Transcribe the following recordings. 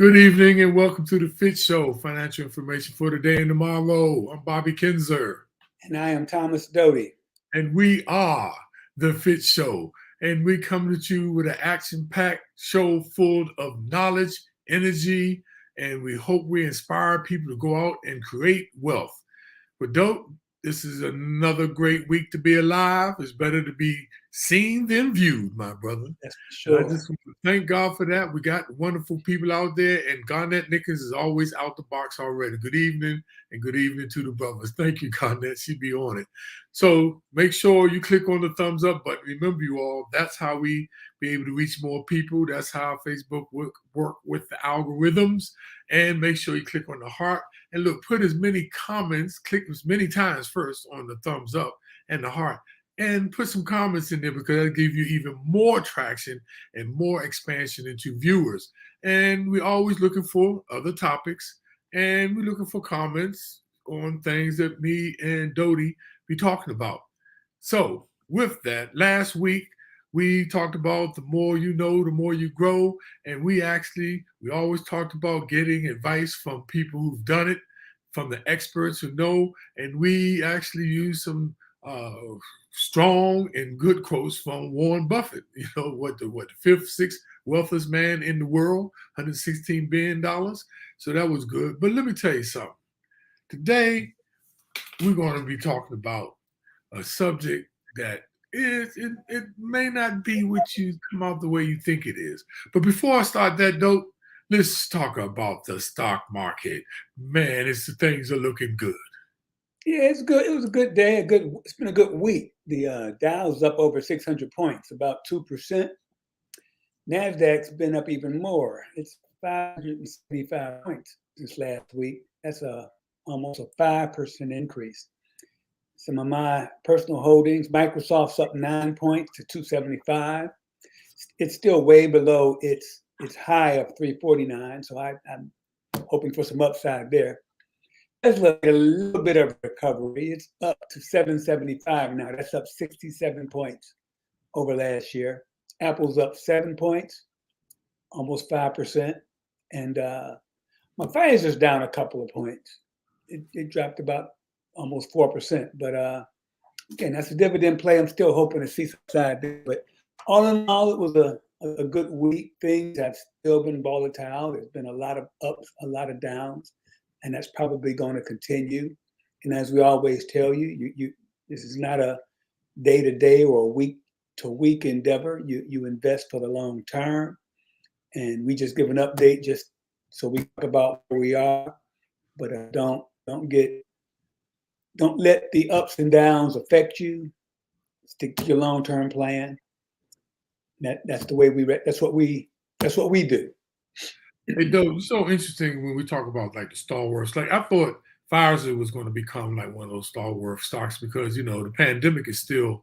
Good evening and welcome to the FITT Show, financial information for today and tomorrow. I'm Bobby Kinzer, And I am Thomas Doty. and we are the FITT Show. And we come to you with an action-packed show full of knowledge, energy, and we hope we inspire people to go out and create wealth. But don't, this is another great week to be alive. It's better to be seen than viewed, my brother. That's for And I sure. just want to thank God for that. We got wonderful people out there, and Garnett Nichols is always out the box already. Good evening, and good evening to the brothers. Thank you, Garnett. She be on it. So make sure you click on the thumbs up button. Remember, you all, that's how we be able to reach more people. That's how Facebook work with the algorithms. And make sure you click on the heart. And look, put as many comments, click as many times first on the thumbs up and the heart, and put some comments in there because that'll give you even more traction and more expansion into viewers. And we're always looking for other topics, and we're looking for comments on things that me and Doty be talking about. So with that, last week we talked about the more you know, the more you grow. And we always talked about getting advice from people who've done it, from the experts who know. And we actually use some uh, strong and good quotes from Warren Buffett. You know, the fifth, sixth wealthiest man in the world, $116 billion. So that was good. But let me tell you something. Today, we're going to be talking about a subject that it may not be what you come out the way you think it is. But before I start that note, let's talk about the stock market. Man, things are looking good. Yeah, it's good. It was a good day. It's been a good week. The Dow's up over 600 points, about 2%. Nasdaq's been up even more. It's 575 points this last week. That's almost a 5% increase. Some of my personal holdings, Microsoft's up 9 points to 275. It's still way below its high of 349. So I'm hoping for some upside there. Tesla a little bit of recovery. It's up to 775 now. That's up 67 points over last year. Apple's up 7 points, almost 5%. And my Pfizer's down a couple of points. It dropped about almost 4%. But again, that's a dividend play. I'm still hoping to see some side there. But all in all, it was a good week. Things have still been volatile. There's been a lot of ups, a lot of downs. And that's probably going to continue. And as we always tell you, this is not a day-to-day or a week-to-week endeavor. You invest for the long term. And we just give an update just so we talk about where we are. But don't let the ups and downs affect you. Stick to your long-term plan. That's the way that's what we do. Hey, though, it's so interesting when we talk about like the stalwarts. Like I thought Pfizer was going to become like one of those stalwart stocks because the pandemic is still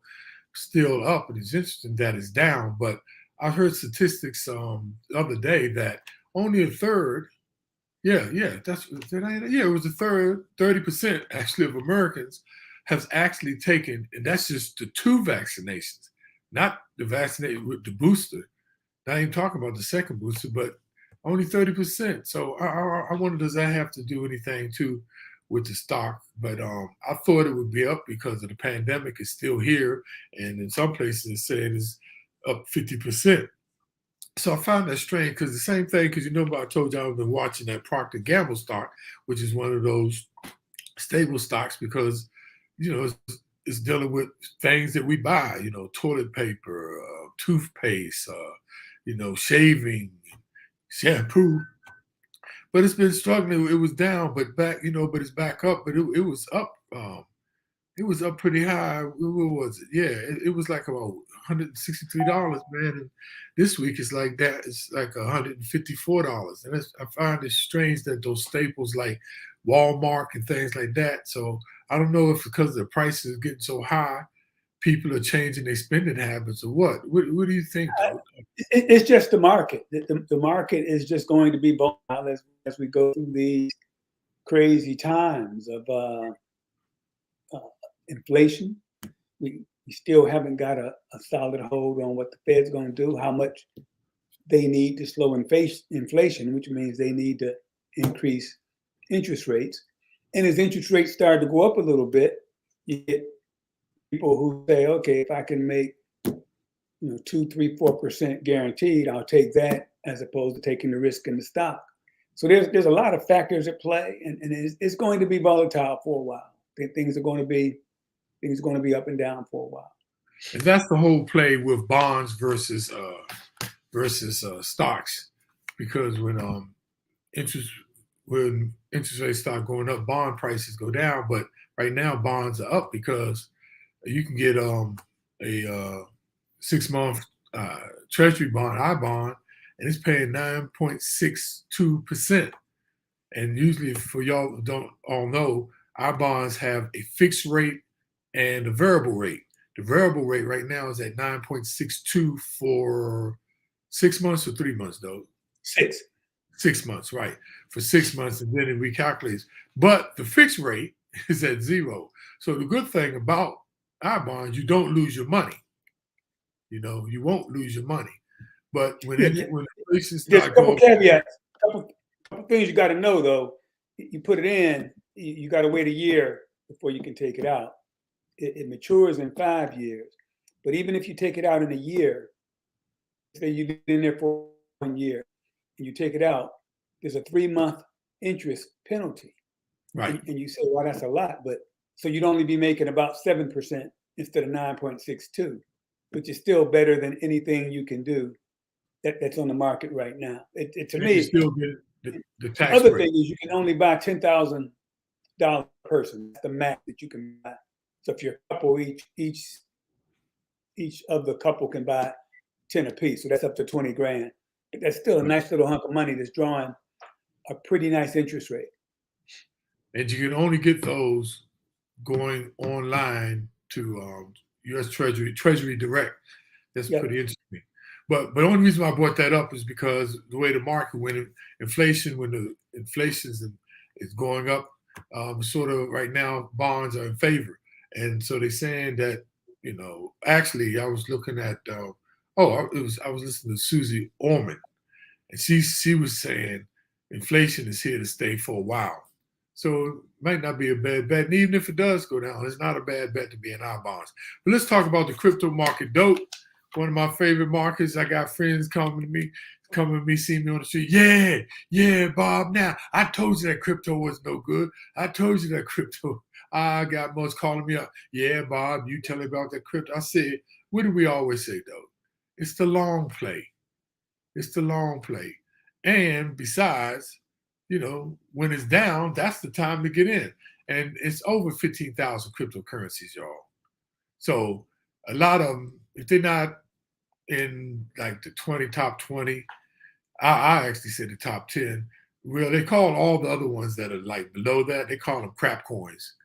up, and it's interesting that it's down. But I heard statistics the other day that only a third, it was a third, 30% actually of Americans has actually taken, and that's just the two vaccinations, not the vaccinated with the booster. Not even talking about the second booster, but only 30%. So I wonder, does that have to do anything too with the stock? But I thought it would be up because of the pandemic is still here, and in some places it said it's up 50%. So I found that strange because the same thing, because I told you I've been watching that Procter & Gamble stock, which is one of those stable stocks because it's dealing with things that we buy, toilet paper, toothpaste, shaving, shampoo. But it's been struggling. It was down, but but it's back up. But it was up. It was up pretty high. What was it? Yeah, it was like about $163, man. And this week it's like that. It's like $154. And I find it strange that those staples like Walmart and things like that. So I don't know if because the prices are getting so high, people are changing their spending habits or what. What do you think? It's just the market. The market is just going to be volatile as we go through these crazy times of inflation. We still haven't got a solid hold on what the Fed's going to do, how much they need to slow inflation, which means they need to increase interest rates. And as interest rates start to go up a little bit, you get people who say, okay, if I can make 2, 3, 4% guaranteed, I'll take that as opposed to taking the risk in the stock. So there's a lot of factors at play, and it's going to be volatile for a while. Things are going to be up and down for a while. And that's the whole play with bonds versus stocks, because when interest rates start going up, bond prices go down. But right now, bonds are up because you can get a 6-month Treasury bond, I bond, and it's paying 9.62%. And usually, for y'all who don't all know, our bonds have a fixed rate and a variable rate. The variable rate right now is at 9.62 for 6 months or 3 months, though. 6 months, right? For 6 months, and then it recalculates. But the fixed rate is at 0. So the good thing about our bonds, you don't lose your money. You won't lose your money. But when inflation starts going, caveats, couple things you got to know though. You put it in, you got to wait a year before you can take it out. It matures in 5 years. But even if you take it out in a year, say you've been in there for 1 year, and you take it out, there's a 3-month interest penalty. Right. And you say, well, that's a lot, but so you'd only be making about 7% instead of 9.62, which is still better than anything you can do that's on the market right now. To me, you still get the tax. The other thing is you can only buy $10,000 per person. That's the max that you can buy. So if you're a couple, each of the couple can buy 10 apiece. So that's up to 20 grand. That's still a nice little hunk of money that's drawing a pretty nice interest rate. And you can only get those going online to U.S. Treasury Direct. That's pretty interesting. But the only reason why I brought that up is because the way the market, when the inflation is going up, sort of right now bonds are in favor. And so they're saying that, actually I was looking at, I was listening to Susie Orman, and she was saying inflation is here to stay for a while. So it might not be a bad bet. And even if it does go down, it's not a bad bet to be in our bonds. But let's talk about the crypto market. Dope, one of my favorite markets. I got friends coming to me, seeing me on the street. Yeah, Bob. Now, I told you that crypto was no good. I told you that crypto. I got most calling me up. Yeah, Bob, you tell me about that crypto. I said, what do we always say, though? It's the long play. It's the long play. And besides, when it's down, that's the time to get in. And it's over 15,000 cryptocurrencies, y'all. So a lot of them, if they're not in like the top 20, I actually said the top 10. Well, they call all the other ones that are like below that, they call them crap coins,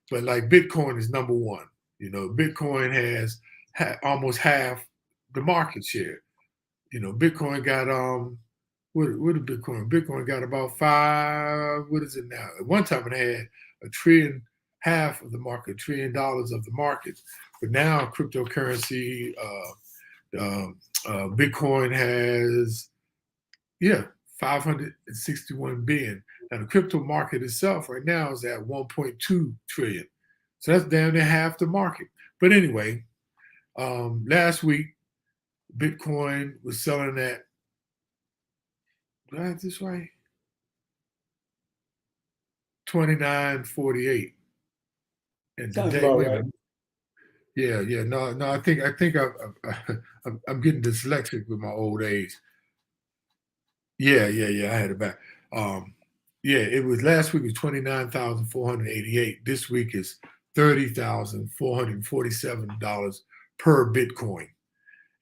But like Bitcoin is number one. Bitcoin has almost half the market share. Bitcoin got what did Bitcoin? Bitcoin got about 5. What is it now? At one time it had $1.5 trillion of the market, $1 trillion of the market. But now cryptocurrency, Bitcoin has 561 billion. Now the crypto market itself right now is at 1.2 trillion. So that's down to half the market. But anyway, last week Bitcoin was selling at, do I have this right? 29.48. And today, right. Yeah. No. I think I'm getting dyslexic with my old age. Yeah. I had it back. It was last week was 29,488. This week is $30,447 per Bitcoin,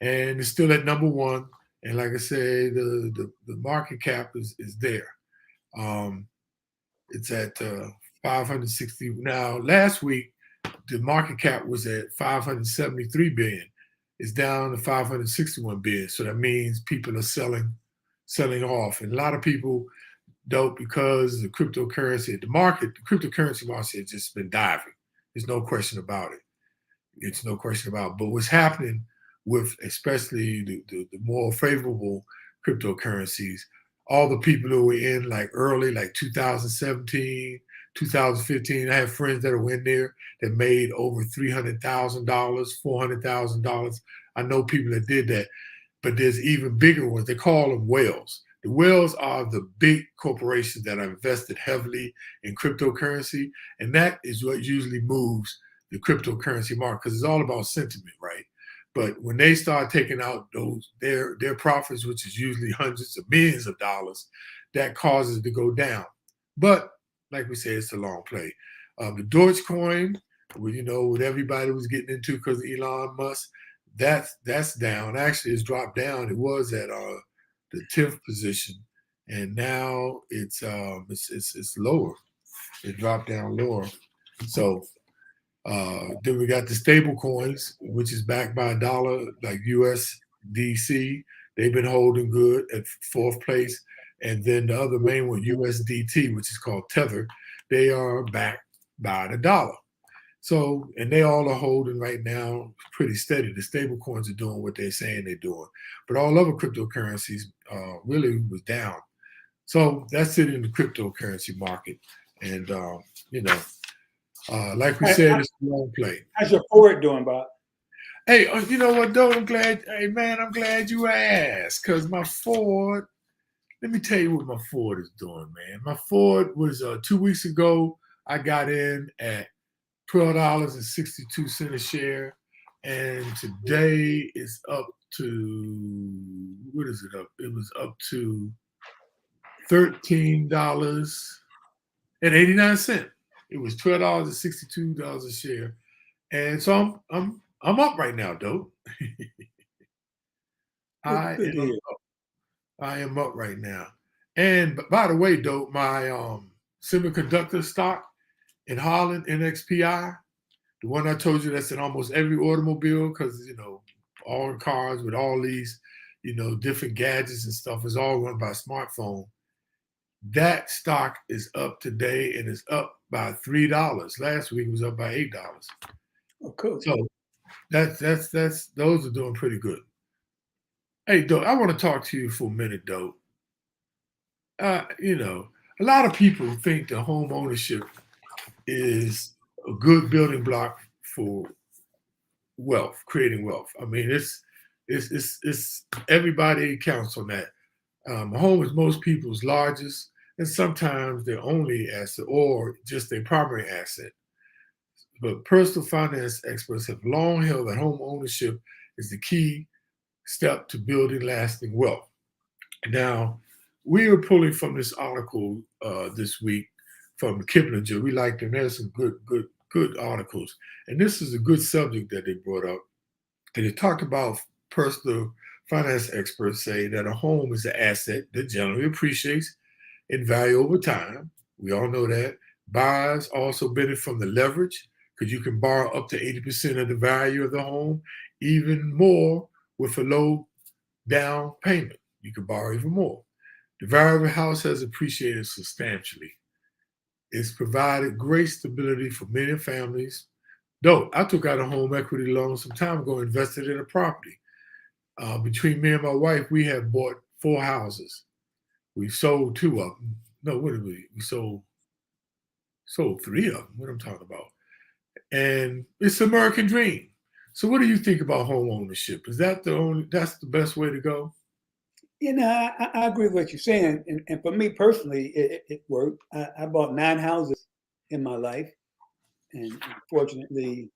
and it's still at number one. And like I said, the market cap is there. It's at 560 now. Last week, the market cap was at 573 billion. It's down to 561 billion. So that means people are selling off, and a lot of people don't, because the cryptocurrency, the cryptocurrency market has just been diving. There's no question about it. But what's happening with especially the more favorable cryptocurrencies. All the people who were in like early, like 2017, 2015, I have friends that are in there that made over $300,000, $400,000. I know people that did that, but there's even bigger ones. They call them whales. The whales are the big corporations that are invested heavily in cryptocurrency, and that is what usually moves the cryptocurrency market because it's all about sentiment, right? But when they start taking out their profits, which is usually hundreds of millions of dollars, that causes it to go down. But like we said, it's a long play. The Dogecoin, what everybody was getting into because of Elon Musk, that's down. Actually, it's dropped down. It was at the 10th position, and now it's lower. It dropped down lower. So then we got the stable coins, which is backed by a dollar, like USDC. They've been holding good at fourth place. And then the other main one, USDT, which is called Tether, they are backed by the dollar. So, and they all are holding right now pretty steady. The stable coins are doing what they're saying they're doing. But all other cryptocurrencies really was down. So that's it in the cryptocurrency market. And, like we said, it's a long play. How's your Ford doing, Bob? Hey, you know what, though? I'm glad you asked, because my Ford, let me tell you what my Ford is doing, man. My Ford was 2 weeks ago, I got in at $12.62 a share, and today it's up to, what is it up? It was up to $13.89. It was $12.62 a share, and so I'm up right now, though. I am up right now. And by the way, though, my semiconductor stock in Holland, NXPI, the one I told you that's in almost every automobile, because all cars with all these, different gadgets and stuff is all run by smartphone. That stock is up today and is up by $3. Last week it was up by $8. Oh, cool. So that's those are doing pretty good. Hey, Doe, I want to talk to you for a minute, Doe. A lot of people think that home ownership is a good building block for wealth, creating wealth. I mean, it's everybody counts on that. A home is most people's largest and sometimes their only asset or just their primary asset. But personal finance experts have long held that home ownership is the key step to building lasting wealth. Now, we are pulling from this article this week from Kiplinger. We like them. There's some good articles. And this is a good subject that they brought up. And they talk about personal finance experts say that a home is an asset that generally appreciates in value over time. We all know that. Buyers also benefit from the leverage because you can borrow up to 80% of the value of the home, even more with a low down payment. You can borrow even more. The value of a house has appreciated substantially. It's provided great stability for many families. Though I took out a home equity loan some time ago, invested in a property. Between me and my wife, we have bought 4 houses. We sold 2 of them. No, what did we? We sold 3 of them. What I'm talking about. And it's the American dream. So what do you think about home ownership? Is that that's the best way to go? I agree with what you're saying. And for me personally, it worked. I bought 9 houses in my life. And unfortunately,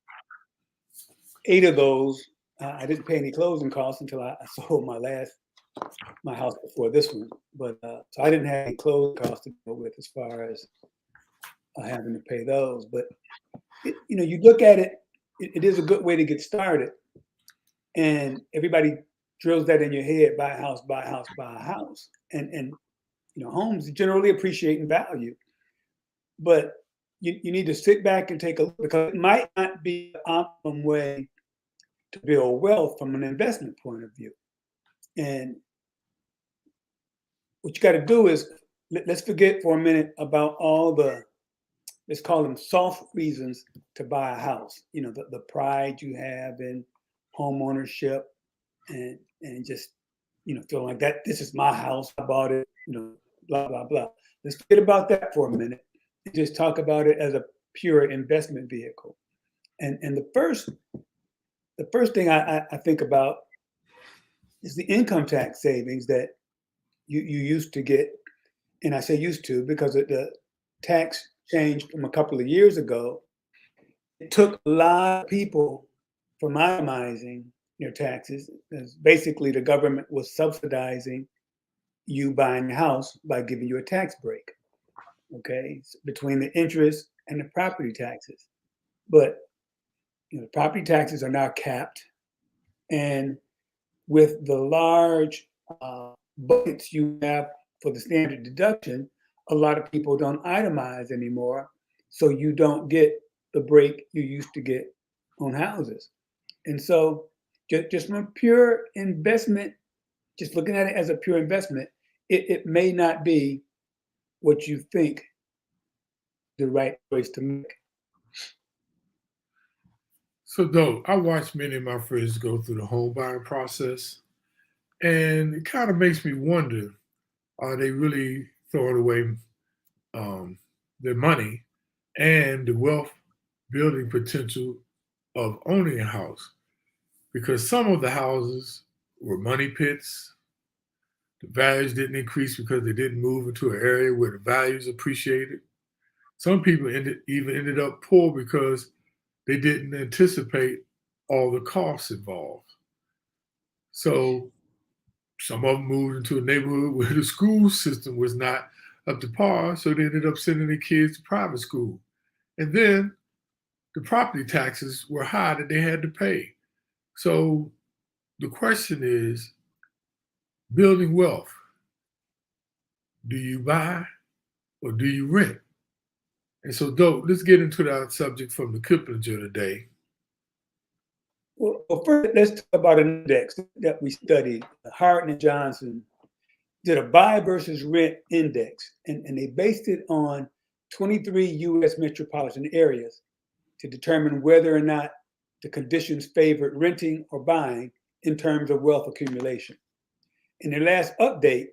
8 of those, I didn't pay any closing costs until I sold my house before this one. But so I didn't have any closing costs to go with as far as having to pay those. But, you look at it, it is a good way to get started. And everybody drills that in your head, buy a house, buy a house, buy a house. And homes generally appreciate in value. But you need to sit back and take a look, because it might not be the optimum way to build wealth from an investment point of view. And what you got to do is, let's forget for a minute about all the, let's call them soft reasons to buy a house. The pride you have in home ownership, and just, feeling like that, this is my house, I bought it, blah, blah, blah. Let's forget about that for a minute and just talk about it as a pure investment vehicle. And the first thing I think about is the income tax savings that you used to get. And I say used to because of the tax change from a couple of years ago. It took a lot of people from itemizing their taxes, because basically the government was subsidizing you buying a house by giving you a tax break, okay, between the interest and the property taxes. But property taxes are now capped, and with the large buckets you have for the standard deduction, a lot of people don't itemize anymore, so you don't get the break you used to get on houses. And so just from a pure investment, just looking at it as a pure investment, it may not be what you think the right choice to make. So, though, I watched many of my friends go through the home buying process, and it kind of makes me wonder, are they really throwing away um, their money and the wealth building potential of owning a house? Because some of the houses were money pits. The values didn't increase because they didn't move into an area where the values appreciated. Some people ended up poor because they didn't anticipate all the costs involved. So some of them moved into a neighborhood where the school system was not up to par, so they ended up sending their kids to private school. And then the property taxes were high that they had to pay. So the question is, building wealth, do you buy or do you rent? And so, Dope, let's get into that subject from the Kiplinger today. Well, first, let's talk about an index that we studied. Hart and Johnson did a buy versus rent index, and they based it on 23 U.S. metropolitan areas to determine whether or not the conditions favored renting or buying in terms of wealth accumulation. In their last update,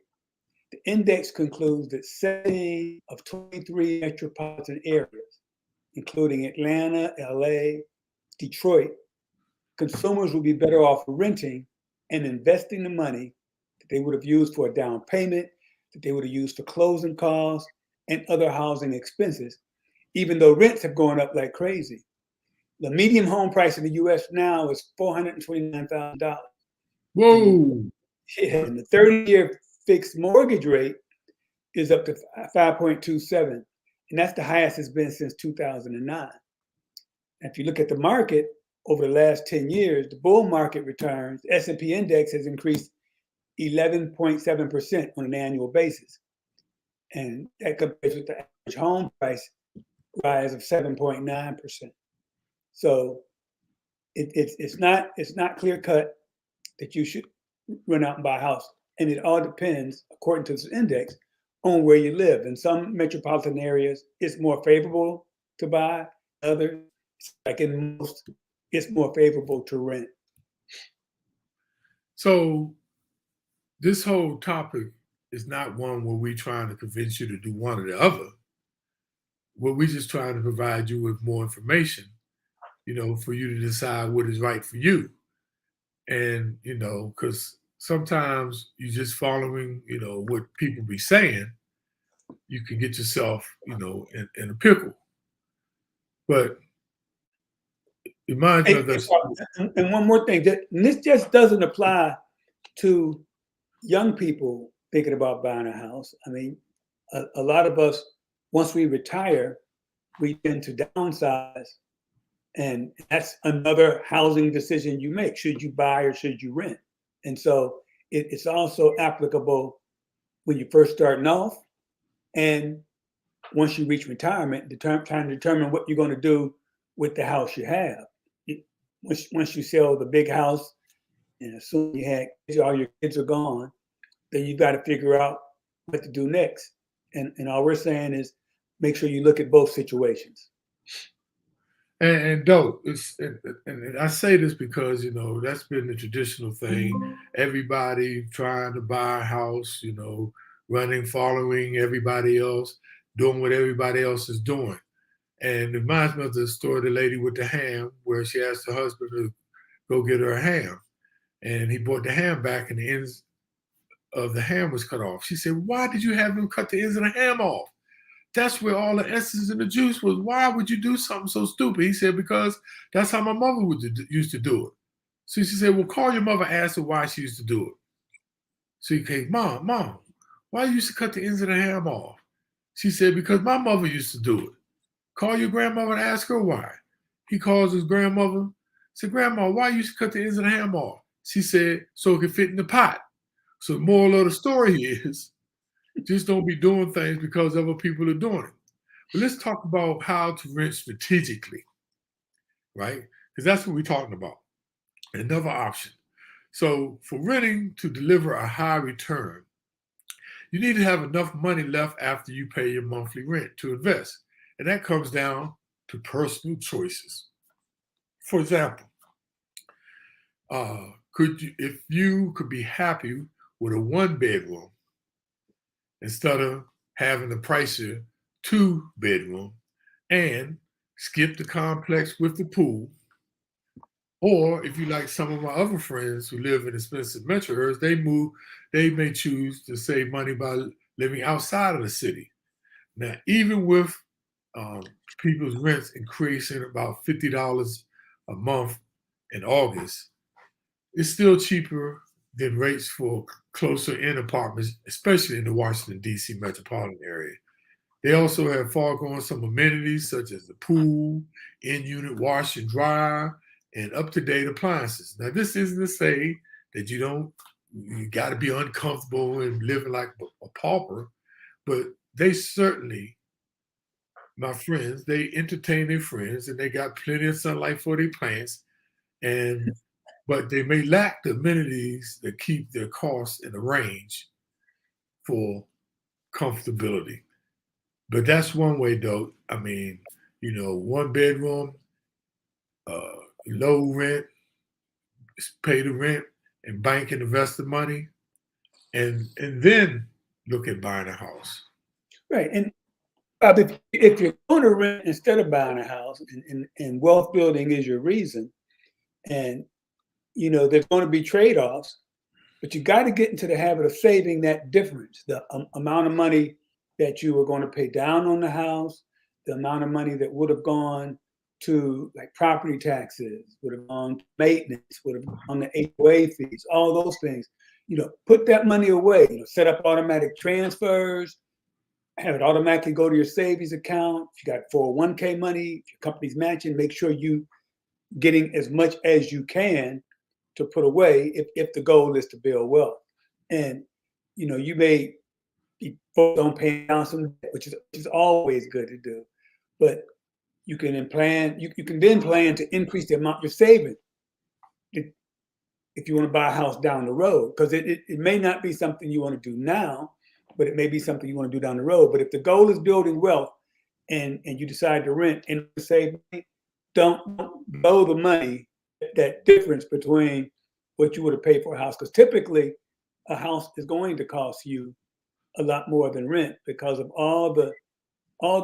the index concludes that 17 of 23 metropolitan areas, including Atlanta, LA, Detroit, consumers will be better off renting and investing the money that they would have used for a down payment, that they would have used for closing costs and other housing expenses, even though rents have gone up like crazy. The median home price in the U.S. now is $429,000. Whoa! And the 30-year fixed mortgage rate is up to 5.27, and that's the highest it's been since 2009. If you look at the market over the last 10 years, the bull market returns, the S&P index has increased 11.7% on an annual basis. And that compares with the average home price rise of 7.9%. So it's not clear cut that you should run out and buy a house. And it all depends, according to this index, on where you live. In some metropolitan areas, it's more favorable to buy. Others, like in most, it's more favorable to rent. So this whole topic is not one where we're trying to convince you to do one or the other. What we're just trying to provide you with more information, for you to decide what is right for you. And, because sometimes you're just following, what people be saying, you can get yourself, in a pickle. But remind you of this. And one more thing, this just doesn't apply to young people thinking about buying a house. I mean, a lot of us, once we retire, we tend to downsize. And that's another housing decision you make. Should you buy or should you rent? And so it's also applicable when you're first starting off. And once you reach retirement, trying to determine what you're going to do with the house you have. Once you sell the big house and assume you had kids, all your kids are gone, then you've got to figure out what to do next. And all we're saying is make sure you look at both situations. And dope. And I say this because that's been the traditional thing. Everybody trying to buy a house, running, following everybody else, doing what everybody else is doing. And it reminds me of the story of the lady with the ham, where she asked her husband to go get her a ham, and he brought the ham back, and the ends of the ham was cut off. She said, "Why did you have him cut the ends of the ham off? That's where all the essence and the juice was. Why would you do something so stupid?" He said, "Because that's how my mother used to do it." So she said, "Well, call your mother, ask her why she used to do it." So he came, Mom, why you used to cut the ends of the ham off?" She said, "Because my mother used to do it." "Call your grandmother and ask her why." He calls his grandmother, said, "Grandma, why you used to cut the ends of the ham off?" She said, "So it could fit in the pot." So the moral of the story is, just don't be doing things because other people are doing it. But let's talk about how to rent strategically, right? Because that's what we're talking about. Another option. So for renting to deliver a high return, you need to have enough money left after you pay your monthly rent to invest. And that comes down to personal choices. For example, if you could be happy with a 1 bedroom instead of having the price of 2 bedroom, and skip the complex with the pool. Or if you like some of my other friends who live in expensive metro areas, they may choose to save money by living outside of the city. Now, even with um, people's rents increasing about $50 a month in August, it's still cheaper than rates for closer in apartments, especially in the Washington, D.C. metropolitan area. They also have foregone some amenities such as the pool, in-unit wash and dry, and up-to-date appliances. Now, this isn't to say that you got to be uncomfortable and living like a pauper, but they certainly, my friends, they entertain their friends and they got plenty of sunlight for their plants, but they may lack the amenities that keep their costs in the range for comfortability. But that's one way, though. I mean, 1 bedroom, low rent, pay the rent, and bank and invest the money, and then look at buying a house. Right. And if you're going to rent instead of buying a house, and wealth building is your reason, and there's going to be trade-offs, but you got to get into the habit of saving that difference, the amount of money that you were going to pay down on the house, the amount of money that would have gone to like property taxes, would have gone to maintenance, would have gone to HOA fees, all those things. Put that money away. Set up automatic transfers, have it automatically go to your savings account. If you got 401k money, if your company's matching, make sure you getting as much as you can to put away if the goal is to build wealth. And you may be focused on paying down some debt, which is always good to do. But you can then plan to increase the amount you're saving if you want to buy a house down the road, because it may not be something you want to do now, but it may be something you want to do down the road. But if the goal is building wealth and you decide to rent and save money, don't blow the money, that difference between what you would have paid for a house. Because typically a house is going to cost you a lot more than rent because of all the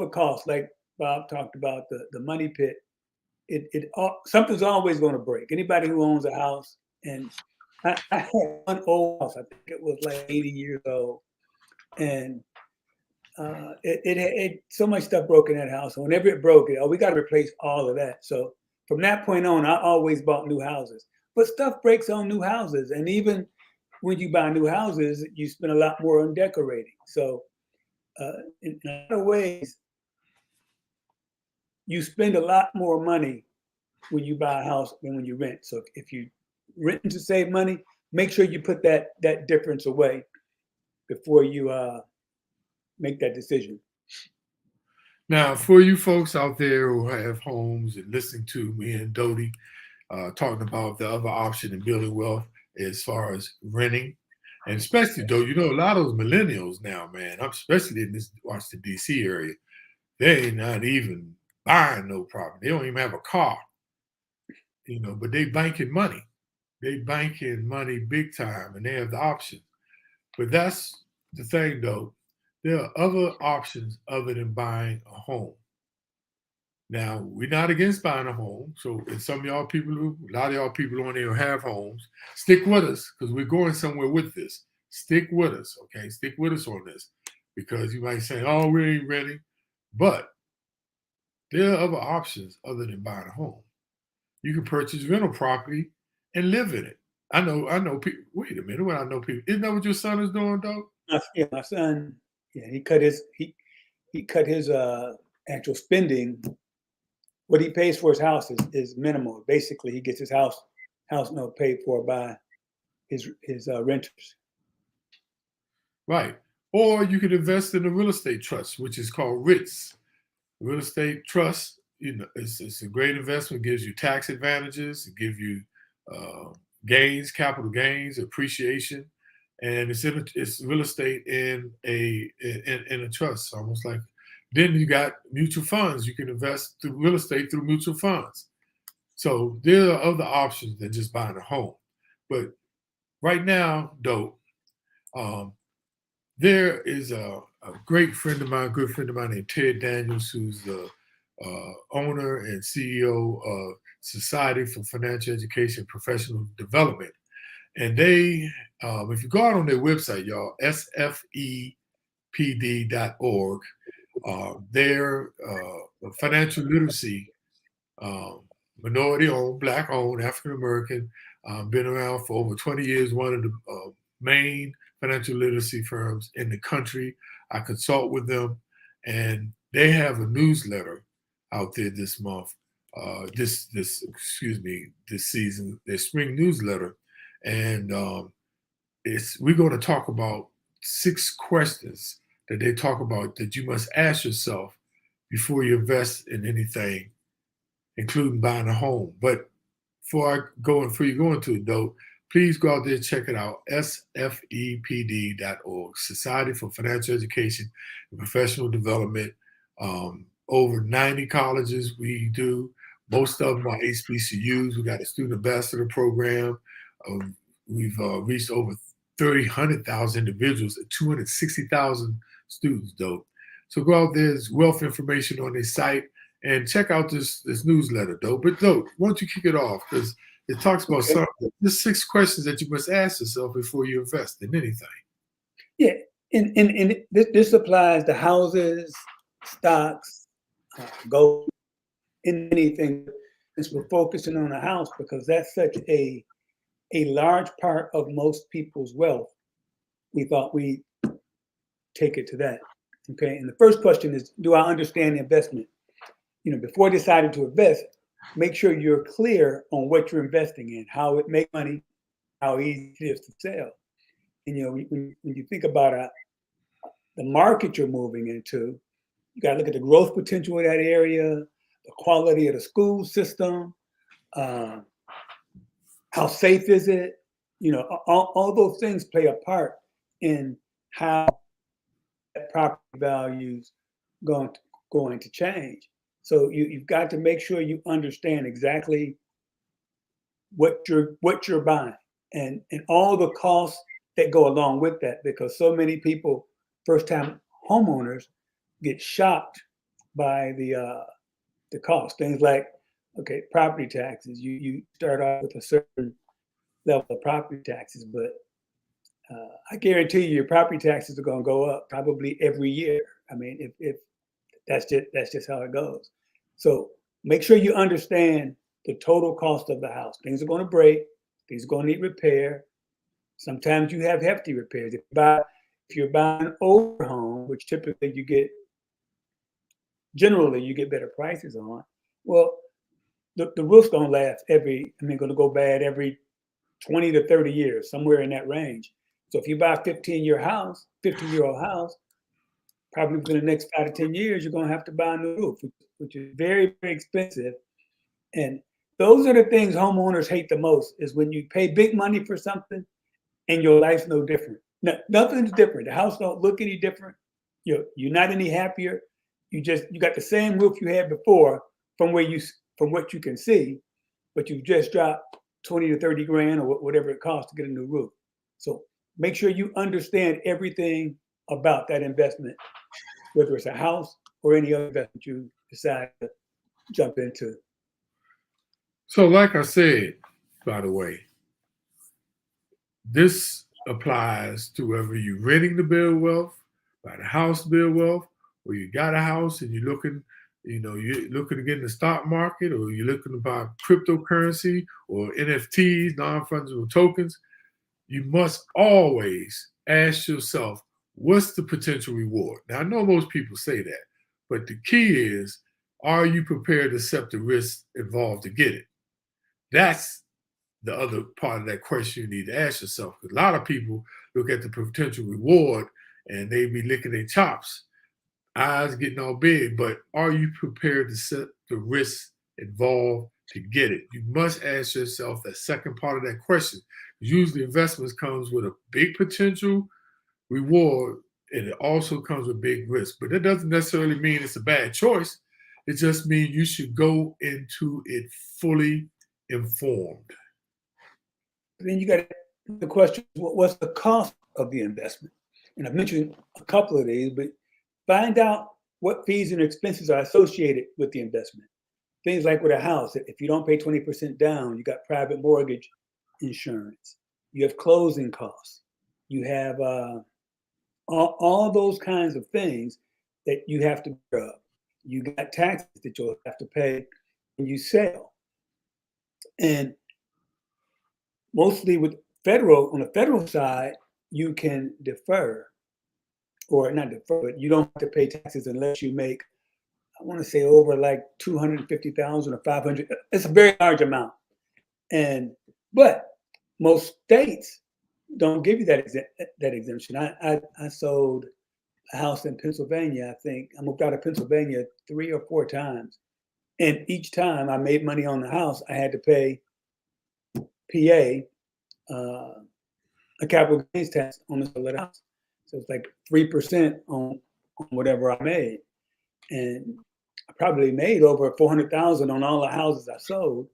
costs. Like Bob talked about the money pit. Something's always going to break. Anybody who owns a house, and I had one old house, I think it was like 80 years old, and it had so much stuff broke in that house. And whenever it broke, we got to replace all of that. So from that point on, I always bought new houses. But stuff breaks on new houses, and even when you buy new houses, you spend a lot more on decorating. So in a lot of ways, you spend a lot more money when you buy a house than when you rent. So if you rent to save money, make sure you put that difference away before you make that decision. Now, for you folks out there who have homes and listening to me and Doty talking about the other option in building wealth as far as renting, and especially though, a lot of those millennials now, man, especially in this Washington D.C. area, they ain't not even buying no property. They don't even have a car, but they banking money. They banking money big time, and they have the option. But that's the thing, though. There are other options other than buying a home. Now, we're not against buying a home. So, and some of y'all people, a lot of y'all people on there who have homes, stick with us because we're going somewhere with this. Stick with us, okay? Stick with us on this because you might say, oh, we ain't ready. But there are other options other than buying a home. You can purchase rental property and live in it. I know people. Wait a minute, what I know people. Isn't that what your son is doing, though? Yeah, my son. Yeah, he cut his actual spending. What he pays for his house is minimal. Basically, he gets his house note paid for by his renters. Right. Or you could invest in a real estate trust, which is called RITs. Real estate trust, it's a great investment. It gives you tax advantages. It gives you gains, capital gains, appreciation, and it's real estate in a trust, almost like. Then you got mutual funds. You can invest through real estate through mutual funds. So there are other options than just buying a home. But right now, though, there is a great friend of mine, good friend of mine named Ted Daniels, who's the owner and CEO of Society for Financial Education and Professional Development. And they, if you go out on their website, y'all, sfepd.org, their financial literacy, minority owned, black owned, African American, been around for over 20 years, one of the main financial literacy firms in the country. I consult with them, and they have a newsletter out there this month, this season, their spring newsletter, and we're going to talk about 6 questions that they talk about that you must ask yourself before you invest in anything, including buying a home. But before you go into it, though, please go out there and check it out. sfepd.org, Society for Financial Education and Professional Development. Over 90 colleges we do. Most of them are HBCUs. We got a student ambassador program. We've reached over 100,000 individuals and 260,000 students, though. So go out there. There's wealth information on their site and check out this newsletter, though. But though, why don't you kick it off? Because it talks about there's 6 questions that you must ask yourself before you invest in anything. Yeah, and this applies to houses, stocks, gold, anything. Since we're focusing on a house because that's such a large part of most people's wealth, we thought we'd take it to that. Okay, and the first question is, do I understand the investment? Before deciding to invest, make sure you're clear on what you're investing in, how it makes money, how easy it is to sell. And when you think about the market you're moving into, you got to look at the growth potential of that area, the quality of the school system, how safe is it? All those things play a part in how that property values going to change. So you've got to make sure you understand exactly what you're buying and all the costs that go along with that, because so many people, first-time homeowners, get shocked by the cost. Things like, okay, property taxes. You start off with a certain level of property taxes, but I guarantee you your property taxes are going to go up probably every year. I mean, if that's just how it goes. So make sure you understand the total cost of the house. Things are going to break. Things are going to need repair. Sometimes you have hefty repairs. If you're buying an older home, which typically you get better prices on. Well, the roof's going to last going to go bad every 20 to 30 years, somewhere in that range. So if you buy a 50-year-old house, probably within the next 5 to 10 years, you're going to have to buy a new roof, which is very, very expensive. And those are the things homeowners hate the most, is when you pay big money for something and your life's no different. No, nothing's different. The house don't look any different. You're not any happier. you got the same roof you had before from what you can see, but you've just dropped 20 to 30 grand or whatever it costs to get a new roof. So make sure you understand everything about that investment, whether it's a house or any other investment you decide to jump into. So, like I said, by the way, this applies to whether you're renting to build wealth, buy a house to build wealth, or you got a house and you're looking, you're looking to get in the stock market, or you're looking to buy cryptocurrency or NFTs, non-fungible tokens. You must always ask yourself, what's the potential reward? Now, I know most people say that, but the key is, are you prepared to accept the risk involved to get it? That's the other part of that question you need to ask yourself. Because a lot of people look at the potential reward and they be licking their chops, eyes getting all big, but are you prepared to accept the risk involved to get it? You must ask yourself that second part of that question. Usually investments comes with a big potential reward, and it also comes with big risk. But that doesn't necessarily mean it's a bad choice. It just means you should go into it fully informed. Then you got the question, what's the cost of the investment? And I've mentioned a couple of these, but find out what fees and expenses are associated with the investment. Things like with a house, if you don't pay 20% down, you got private mortgage insurance. You have closing costs. You have all those kinds of things that you have to bear up. You got taxes that you'll have to pay when you sell. And mostly on the federal side, you can defer, or not defer, but you don't have to pay taxes unless you make, I want to say, over like 250,000 or 500. It's a very large amount. But most states don't give you that exemption. I sold a house in Pennsylvania. I think I moved out of Pennsylvania 3 or 4 times, and each time I made money on the house, I had to pay PA a capital gains tax on the sale of the house. So it's like 3% on whatever I made, and I probably made over 400,000 on all the houses I sold.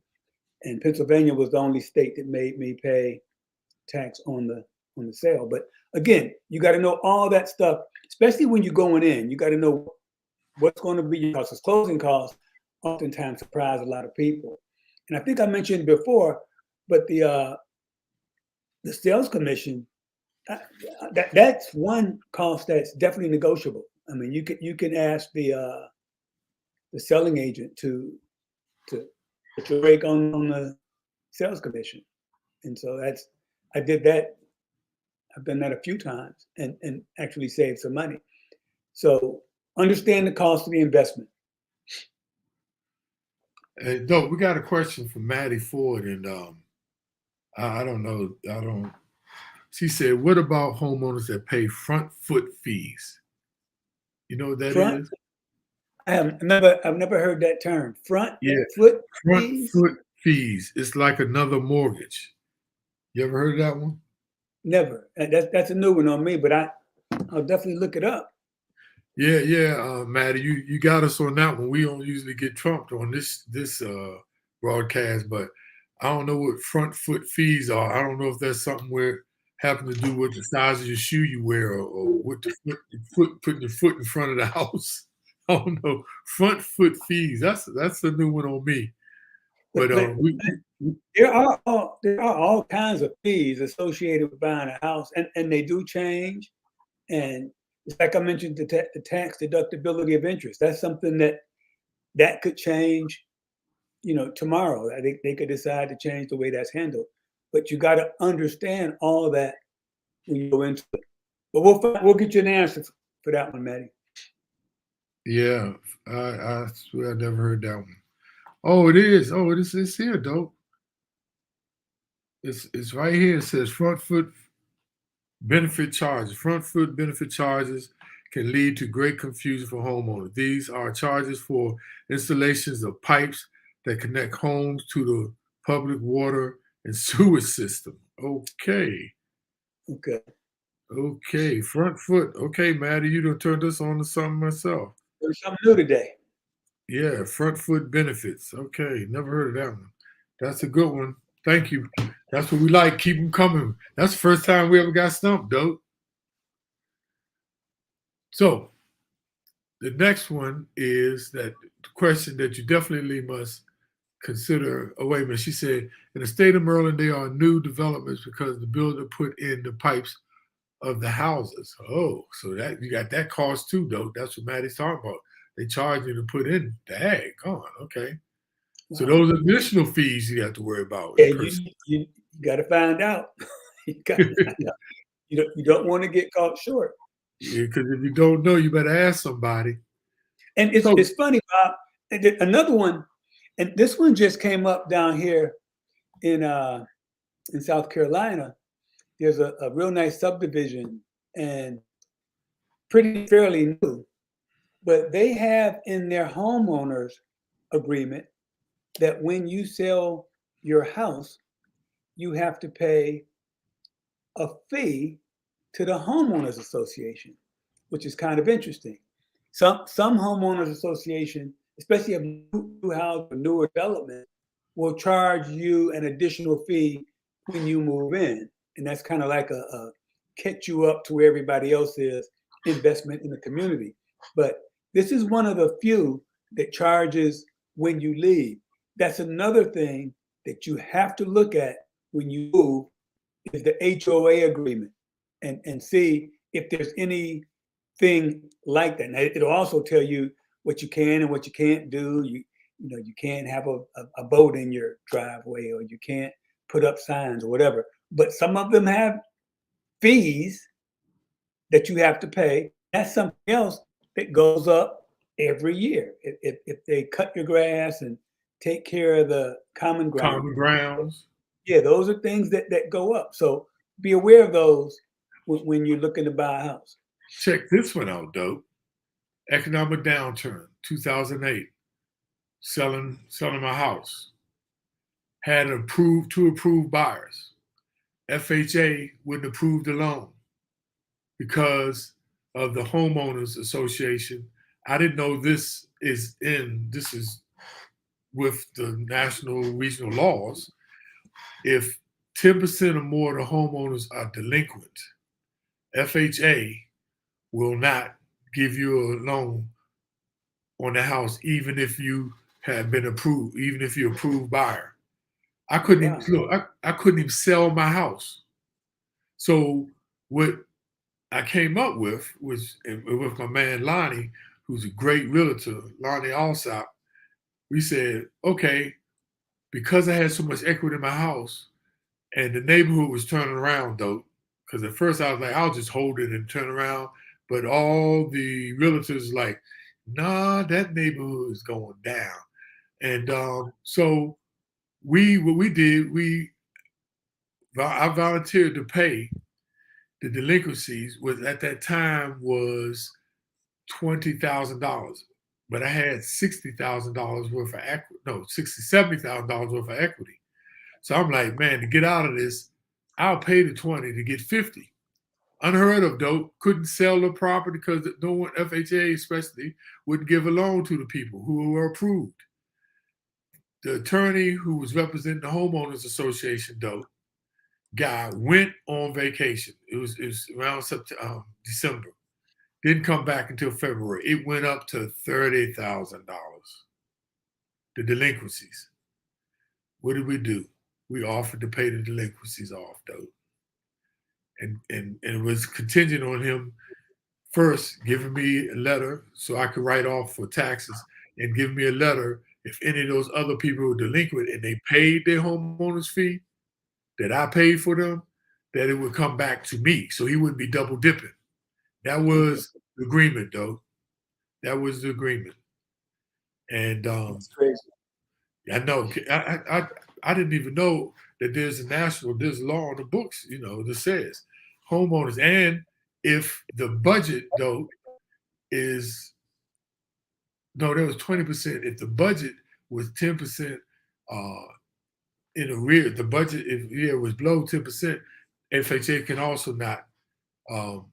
And Pennsylvania was the only state that made me pay tax on the sale. But again, you got to know all that stuff, especially when you're going in. You got to know what's going to be your costs. Closing costs oftentimes surprise a lot of people. And I think I mentioned before, but the sales commission, that's one cost that's definitely negotiable. I mean, you can ask the selling agent to put your break on the sales commission. And so I did that. I've done that a few times and actually saved some money. So understand the cost of the investment. Hey, Doc, we got a question from Maddie Ford, and I don't know. She said, "What about homeowners that pay front foot fees?" You know what that is? I've never heard that term. Front foot fees. It's like another mortgage. You ever heard of that one? Never. That's a new one on me, but I'll definitely look it up. Yeah, Maddie, you got us on that one. We don't usually get trumped on this broadcast, but I don't know what front foot fees are. I don't know if that's something where having to do with the size of your shoe you wear, or with the foot putting your foot in front of the house. I don't know. Front foot fees. That's a new one on me. But there are all kinds of fees associated with buying a house, and they do change. And it's like I mentioned, the tax deductibility of interest. That's something that could change, tomorrow. I think they could decide to change the way that's handled. But you got to understand all of that when you go into it. But we'll get you an answer for that one, Maddie. Yeah, I swear I never heard that one. Oh, it is. Oh, it's here, dope. It's right here. It says front foot benefit charges. Front foot benefit charges can lead to great confusion for homeowners. These are charges for installations of pipes that connect homes to the public water and sewage system. Okay. Front foot. Okay, Maddie, you done turned us on to something myself. There's something new today. Yeah, front foot benefits. Okay, never heard of that one. That's a good one. Thank you. That's what we like. Keep them coming. That's the first time we ever got stumped, though. So the next one is that question that you definitely must consider. Oh, wait a minute. She said, in the state of Maryland, there are new developments because the builder put in the pipes of the houses. Oh, so that you got that cost too, though. That's what Maddie's talking about. They charge you to put in. Dang, on. Okay. So Wow. those additional fees you have to worry about. Yeah, you got to find out. You got to find out. You don't want to get caught short. Yeah, because if you don't know, you better ask somebody. And it's funny, Bob. Another one, and this one just came up down here in South Carolina. There's a real nice subdivision and fairly new, but they have in their homeowners agreement that when you sell your house, you have to pay a fee to the homeowners association, which is kind of interesting. Some homeowners association, especially a new house or newer development, will charge you an additional fee when you move in, and that's kind of like a catch you up to where everybody else is investment in the community. But this is one of the few that charges when you leave. That's another thing that you have to look at when you move is the HOA agreement and see if there's anything like that. Now, it'll also tell you what you can and what you can't do. You can't have a boat in your driveway, or you can't put up signs or whatever. But some of them have fees that you have to pay. That's something else that goes up every year. If they cut your grass and take care of the common grounds. Yeah, those are things that go up. So be aware of those when you're looking to buy a house. Check this one out, dope. Economic downturn, 2008. Selling my house. Had two approved buyers. FHA wouldn't approve the loan because of the homeowners association. I didn't know this is with the national regional laws. If 10% or more of the homeowners are delinquent, FHA will not give you a loan on the house, even if you have been approved, even if you're approved buyer. I couldn't even look. I couldn't even sell my house. So what I came up with was with my man Lonnie, who's a great realtor, Lonnie Alsop. We said, okay, because I had so much equity in my house, and the neighborhood was turning around though, because at first I was like, I'll just hold it and turn around. But all the realtors like, nah, that neighborhood is going down. And so what we did, I volunteered to pay the delinquencies, was at that time was $20,000. But I had $60,000 worth of equity, no, $70,000 worth of equity. So I'm like, man, to get out of this, I'll pay the 20 to get 50. Unheard of, though. Couldn't sell the property because no one, FHA especially, wouldn't give a loan to the people who were approved. The attorney who was representing the homeowners association, though, guy went on vacation. It was around December. Didn't come back until February. It went up to $30,000. The delinquencies. What did we do? We offered to pay the delinquencies off, though. And it was contingent on him first giving me a letter so I could write off for taxes, and give me a letter if any of those other people were delinquent and they paid their homeowner's fee that I paid for them, that it would come back to me. So he wouldn't be double dipping. That was the agreement, though. That was the agreement. And That's crazy. I know. I didn't even know that there's law on the books, that says homeowners. And if the budget, though, is, no, there was 20%. If the budget was 10% in arrears, the budget, if was below 10%, FHA can also not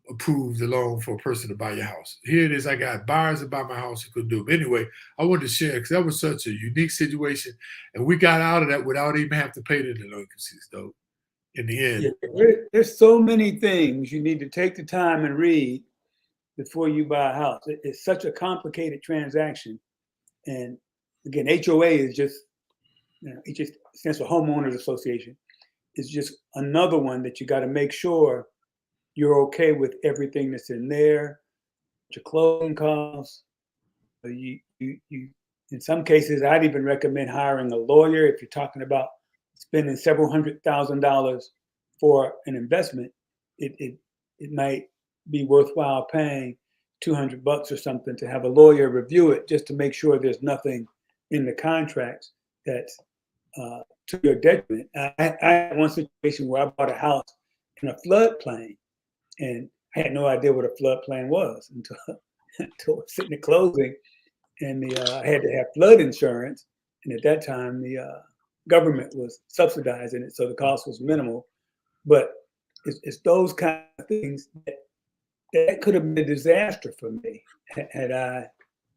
approve the loan for a person to buy your house. Here it is. I got buyers to buy my house who could do it. But anyway, I wanted to share because that was such a unique situation. And we got out of that without even having to pay the delinquencies, though, in the Yeah, end. there's so many things you need to take the time and read before you buy a house. It's such a complicated transaction. And again, HOA is just, it just stands for Homeowners Association. It's just another one that you got to make sure you're okay with everything that's in there, your closing costs. You, in some cases, I'd even recommend hiring a lawyer if you're talking about spending several $100,000 for an investment. It might be worthwhile paying $200 or something to have a lawyer review it just to make sure there's nothing in the contracts that's to your detriment. I had one situation where I bought a house in a floodplain, and I had no idea what a floodplain was until I was sitting at closing, and I had to have flood insurance. And at that time, the government was subsidizing it, so the cost was minimal. But it's those kind of things that could have been a disaster for me had I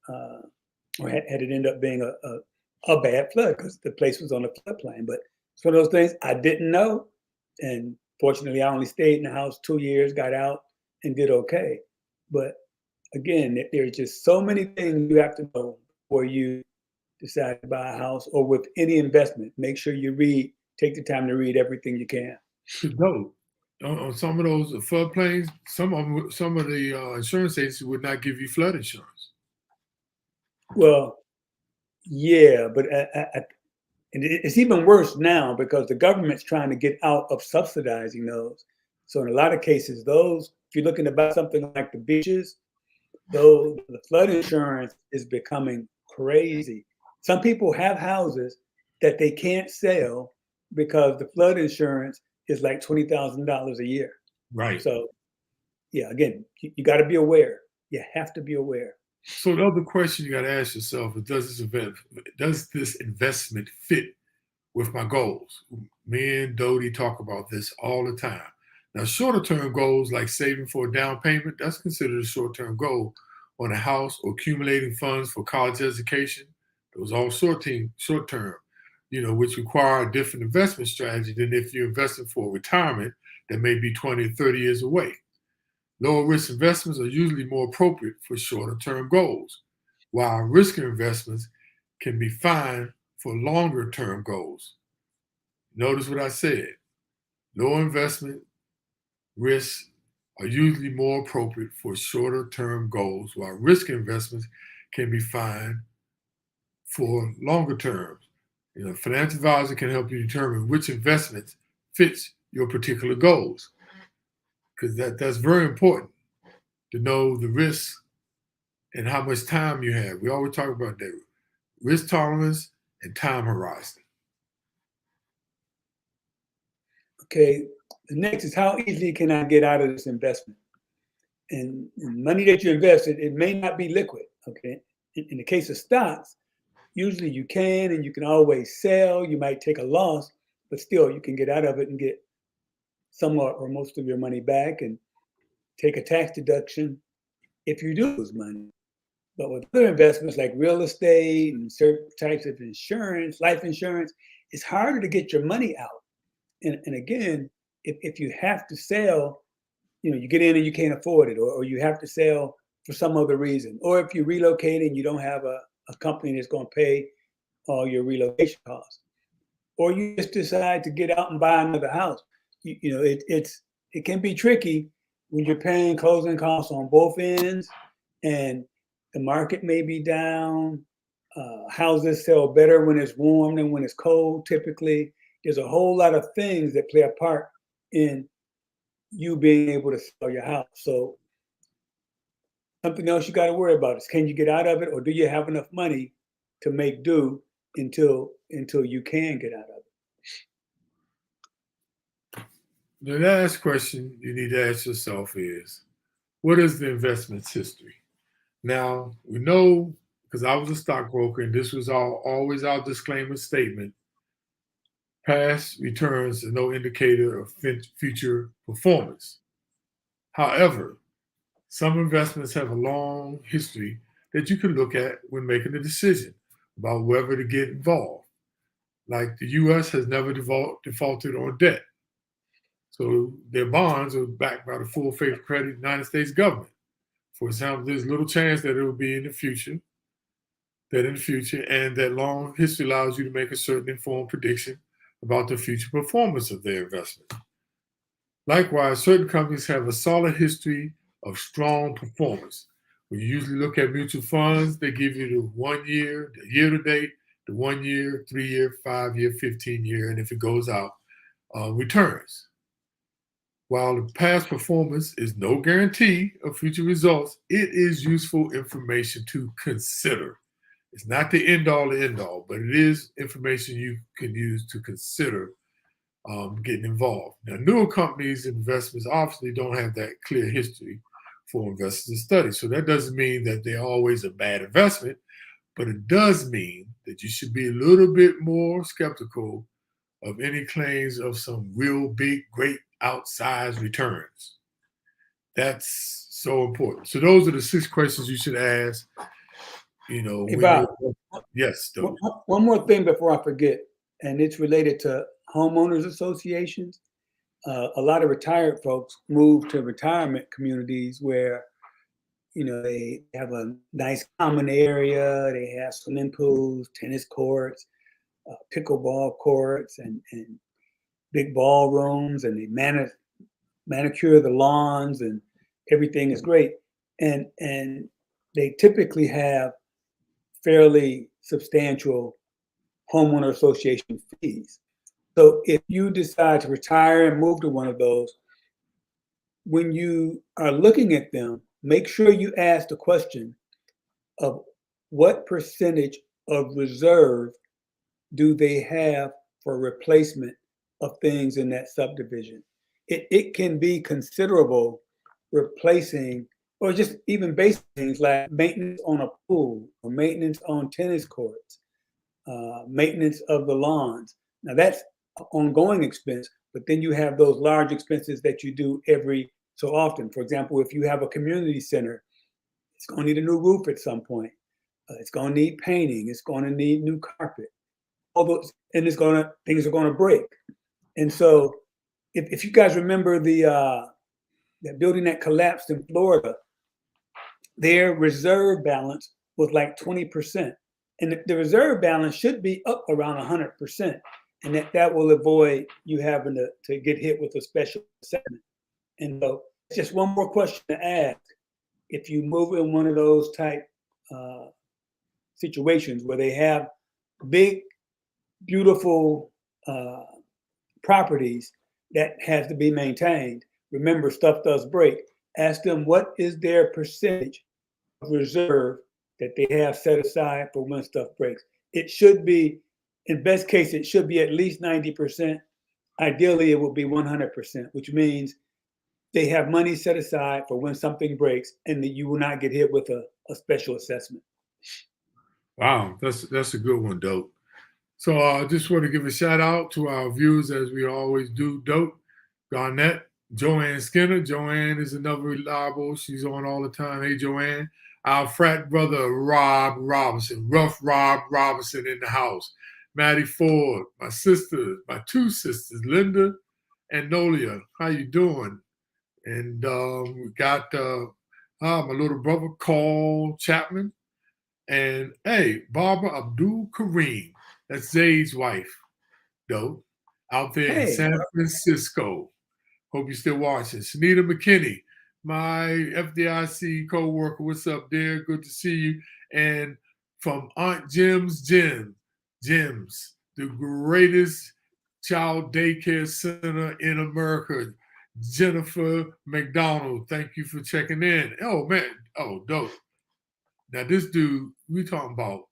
or had it ended up being a bad flood because the place was on a floodplain. But it's one of those things I didn't know, and fortunately, I only stayed in the house 2 years, got out, and did okay. But again, there's just so many things you have to know before you decide to buy a house or with any investment. Make sure you take the time to read everything you can. No. On some of those floodplains, some of the insurance agencies would not give you flood insurance. Well, yeah, but and it's even worse now because the government's trying to get out of subsidizing those. So in a lot of cases, those, if you're looking to buy something like the beaches, though the flood insurance is becoming crazy. Some people have houses that they can't sell because the flood insurance is like $20,000 a year. Right. So, yeah, again, you got to be aware. You have to be aware. So the other question you got to ask yourself is, does this investment fit with my goals? Me and Dodie talk about this all the time. Now, shorter term goals like saving for a down payment, that's considered a short term goal on a house, or accumulating funds for college education. Those are all short term, which require a different investment strategy than if you're investing for retirement that may be 20 or 30 years away. Lower risk investments are usually more appropriate for shorter term goals, while riskier investments can be fine for longer term goals. Notice what I said. Lower investment risks are usually more appropriate for shorter term goals, while risk investments can be fine for longer terms. Financial advisor can help you determine which investments fits your particular goals, because that's very important to know the risks and how much time you have. We always talk about that risk tolerance and time horizon. Okay, the next is how easily can I get out of this investment? And money that you invested, it may not be liquid. Okay, in the case of stocks, usually you can, and you can always sell. You might take a loss, but still you can get out of it and get somewhat or most of your money back and take a tax deduction if you do lose money. But with other investments like real estate and certain types of insurance, life insurance, it's harder to get your money out. And again, if you have to sell, you get in and you can't afford it, or you have to sell for some other reason, or if you relocate and you don't have a company that's going to pay all your relocation costs, or you just decide to get out and buy another house. It can be tricky when you're paying closing costs on both ends, and the market may be down. Houses sell better when it's warm than when it's cold. Typically, there's a whole lot of things that play a part in you being able to sell your house. So something else you got to worry about is, can you get out of it, or do you have enough money to make do until you can get out of it? The last question you need to ask yourself is, what is the investment's history? Now, we know, because I was a stockbroker, and this was always our disclaimer statement, past returns are no indicator of future performance. However, some investments have a long history that you can look at when making a decision about whether to get involved. Like the U.S. has never defaulted on debt. So their bonds are backed by the full faith credit United States government. For example, there's little chance that it will be in the future, and that long history allows you to make a certain informed prediction about the future performance of their investment. Likewise, certain companies have a solid history of strong performance. When you usually look at mutual funds, they give you the 1 year, the year to date, the 1 year, 3 year, 5 year, 15 year, and if it goes out, returns. While the past performance is no guarantee of future results, it is useful information to consider. It's not the end all but it is information you can use to consider getting involved. Now, newer companies and investments obviously don't have that clear history for investors to study. So that doesn't mean that they're always a bad investment, but it does mean that you should be a little bit more skeptical of any claims of some real big, great outsized returns. That's so important. So those are the 6 questions you should ask. Hey, Bob, yes. One more thing before I forget, and it's related to homeowners associations. A lot of retired folks move to retirement communities where, they have a nice common area. They have swimming pools, tennis courts, pickleball courts, and big ballrooms, and they manicure the lawns, and everything is great. And they typically have fairly substantial homeowner association fees. So if you decide to retire and move to one of those, when you are looking at them, make sure you ask the question of what percentage of reserve do they have for replacement of things in that subdivision. It can be considerable replacing, or just even basic things like maintenance on a pool or maintenance on tennis courts, maintenance of the lawns. Now that's an ongoing expense, but then you have those large expenses that you do every so often. For example, if you have a community center, it's going to need a new roof at some point. It's going to need painting. It's going to need new carpet. All those, and things are going to break. And so, if you guys remember that building that collapsed in Florida, their reserve balance was like 20%, and the reserve balance should be up around 100%, and that will avoid you having to get hit with a special assessment. And so, just one more question to ask: if you move in one of those type situations where they have big, beautiful properties that has to be maintained, remember, stuff does break. Ask them what is their percentage of reserve that they have set aside for when stuff breaks. It should be, in best case, it should be at least 90%. Ideally, it will be 100%, which means they have money set aside for when something breaks, and that you will not get hit with a special assessment. Wow, that's a good one, Dope. So I just want to give a shout out to our viewers, as we always do. Dope, Garnett, Joanne Skinner. Joanne is another reliable. She's on all the time. Hey, Joanne. Our frat brother, Rob Robinson, Rough Rob Robinson in the house. Maddie Ford, my sisters, my 2 sisters, Linda and Nolia. How you doing? And we got my little brother, Carl Chapman. And, hey, Barbara Abdul Kareem. That's Zayd's wife, though, out there in San Francisco. Hope you're still watching. Shanita McKinney, my FDIC co-worker. What's up there? Good to see you. And from Aunt Jim's Gyms, the greatest child daycare center in America, Jennifer McDonald. Thank you for checking in. Oh, man. Oh, dope. Now, this dude, we talking about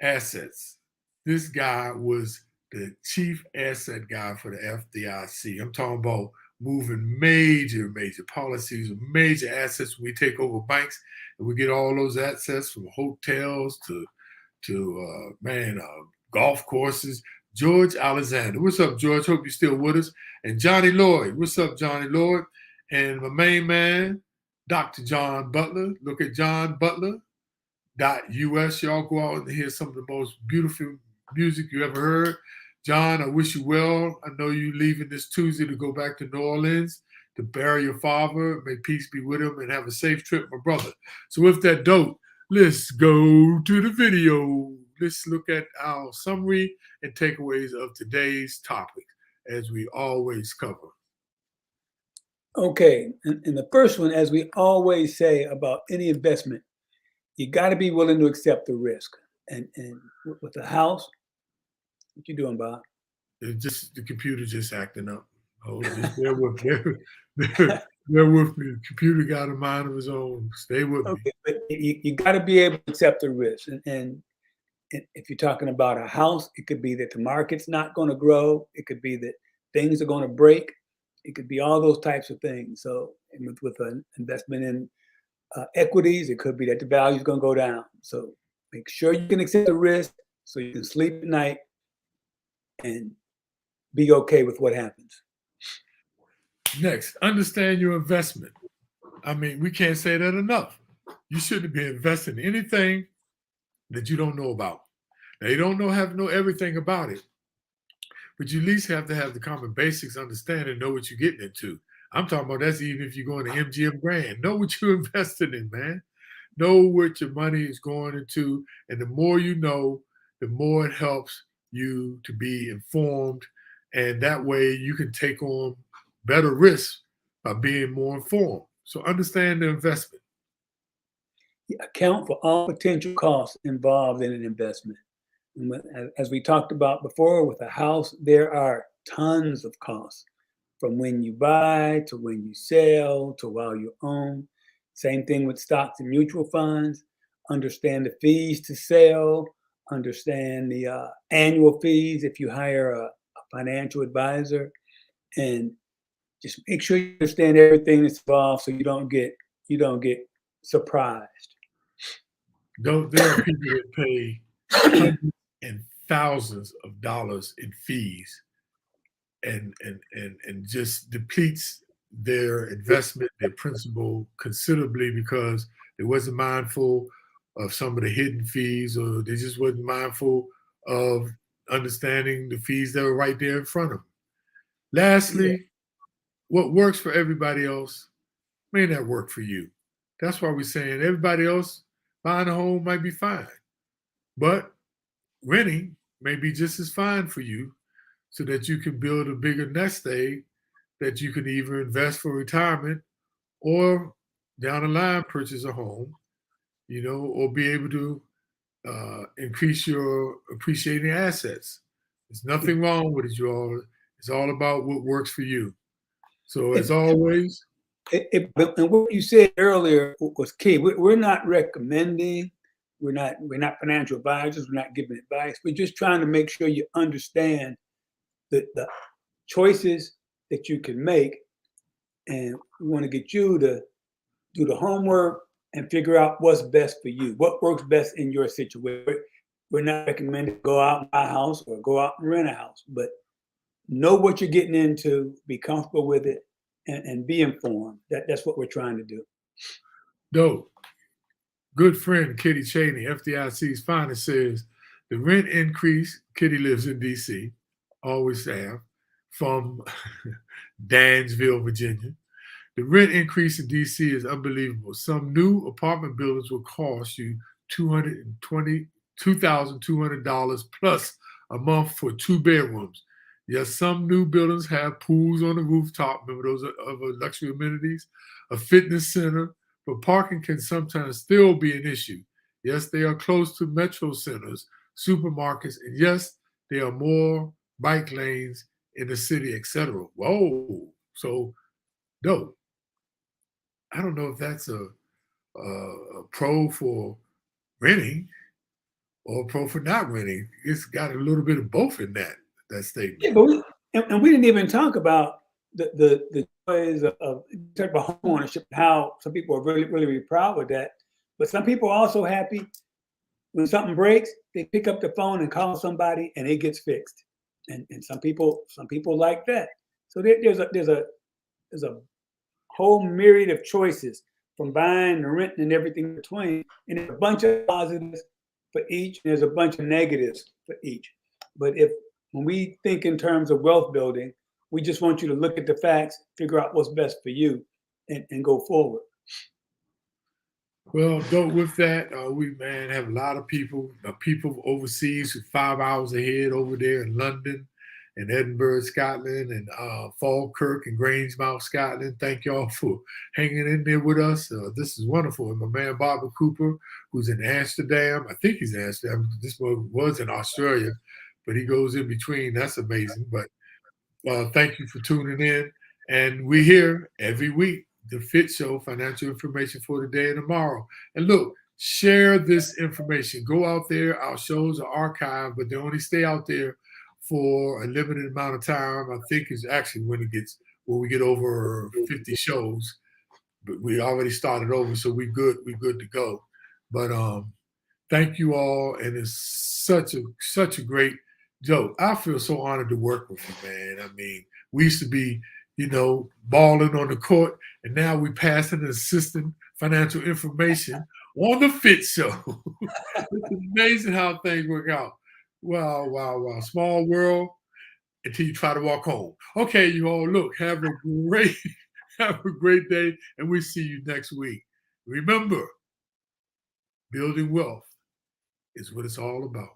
assets. This guy was the chief asset guy for the FDIC. I'm talking about moving major policies, major assets. We take over banks, and we get all those assets from hotels to golf courses. George Alexander. What's up, George? Hope you're still with us. And Johnny Lloyd. What's up, Johnny Lloyd? And my main man, Dr. John Butler. Look at johnbutler.us. Y'all go out and hear some of the most beautiful music you ever heard. John, I wish you well. I know you leaving this Tuesday to go back to New Orleans to bury your father. May peace be with him and have a safe trip, my brother. So with that dope, let's go to the video. Let's look at our summary and takeaways of today's topic, as we always cover. Okay, and the first one, as we always say about any investment, you got to be willing to accept the risk. And with the house, what you doing, Bob? It's just the computer just acting up. Oh, just bear with me. Bear with me. The computer got a mind of his own. Stay with me. Okay, but you got to be able to accept the risk. And if you're talking about a house, it could be that the market's not going to grow. It could be that things are going to break. It could be all those types of things. So with an investment in equities, it could be that the value is going to go down. So make sure you can accept the risk so you can sleep at night and be okay with what happens. Next, understand your investment. I mean, we can't say that enough. You shouldn't be investing in anything that you don't know about. Now, you don't have to know everything about it, but you at least have to have the common basics, understand and know what you're getting into. I'm talking about that's even if you're going to MGM Grand. Know what you're investing in, man. Know what your money is going into. And the more you know, the more it helps you to be informed. And that way you can take on better risks by being more informed. So understand the investment. Account for all potential costs involved in an investment. And as we talked about before with a house, there are tons of costs from when you buy to when you sell to while you own. Same thing with stocks and mutual funds. Understand the fees to sell, understand the annual fees if you hire a financial advisor, and just make sure you understand everything that's involved so you don't get surprised. There are people that pay hundreds and thousands of dollars in fees and just depletes their investment, their principal considerably because they wasn't mindful of some of the hidden fees, or they just wasn't mindful of understanding the fees that were right there in front of them. Lastly, what works for everybody else may not work for you. That's why we're saying everybody else buying a home might be fine, but renting may be just as fine for you so that you can build a bigger nest egg that you can either invest for retirement or down the line purchase a home, or be able to increase your appreciating assets. There's nothing wrong with it, you all. It's all about what works for you. So as always, and what you said earlier was key. We're not recommending. We're not financial advisors. We're not giving advice. We're just trying to make sure you understand the choices that you can make, and we want to get you to do the homework and figure out what's best for you, what works best in your situation. We're not recommending go out and buy a house or go out and rent a house, but know what you're getting into, be comfortable with it, and be informed. That's what we're trying to do. Dope. Good friend Kitty Cheney, FDIC's finest, says the rent increase. Kitty lives in D.C., always have, from Dansville, Virginia. The rent increase in D.C. is unbelievable. Some new apartment buildings will cost you $2,200 plus a month for 2 bedrooms. Yes, some new buildings have pools on the rooftop. Remember, those are luxury amenities. A fitness center, but parking can sometimes still be an issue. Yes, they are close to metro centers, supermarkets, and yes, there are more bike lanes in the city, etc. Whoa, so dope. I don't know if that's a pro for renting or a pro for not renting. It's got a little bit of both in that statement. Yeah, but we didn't even talk about the ways of talk about home ownership and how some people are really proud with that. But some people are also happy when something breaks, they pick up the phone and call somebody and it gets fixed. And some people like that. So there's a whole myriad of choices from buying and renting and everything in between. And there's a bunch of positives for each, and there's a bunch of negatives for each. But when we think in terms of wealth building, we just want you to look at the facts, figure out what's best for you, and go forward. Well, with that, we have a lot of people overseas who 5 hours ahead over there in London and Edinburgh, Scotland, and Falkirk and Grangemouth, Scotland. Thank y'all for hanging in there with us. This is wonderful. And my man Bobby Cooper, who's in Amsterdam. I think he's in Amsterdam. This one was in Australia, but he goes in between. That's amazing. But thank you for tuning in. And we're here every week. The FITT Show, financial information for today and tomorrow. And look, share this information. Go out there. Our shows are archived, but they only stay out there for a limited amount of time. I think is actually when we get over 50 shows. But we already started over, so we're good to go. But thank you all, and it's such a great joke. I feel so honored to work with you, man. I mean, we used to be, balling on the court, and now we passing an assistant financial information on the FITT Show. It's amazing how things work out. Wow. Small world until you try to walk home. Okay, you all, look, have a great day, and we'll see you next week. Remember, building wealth is what it's all about.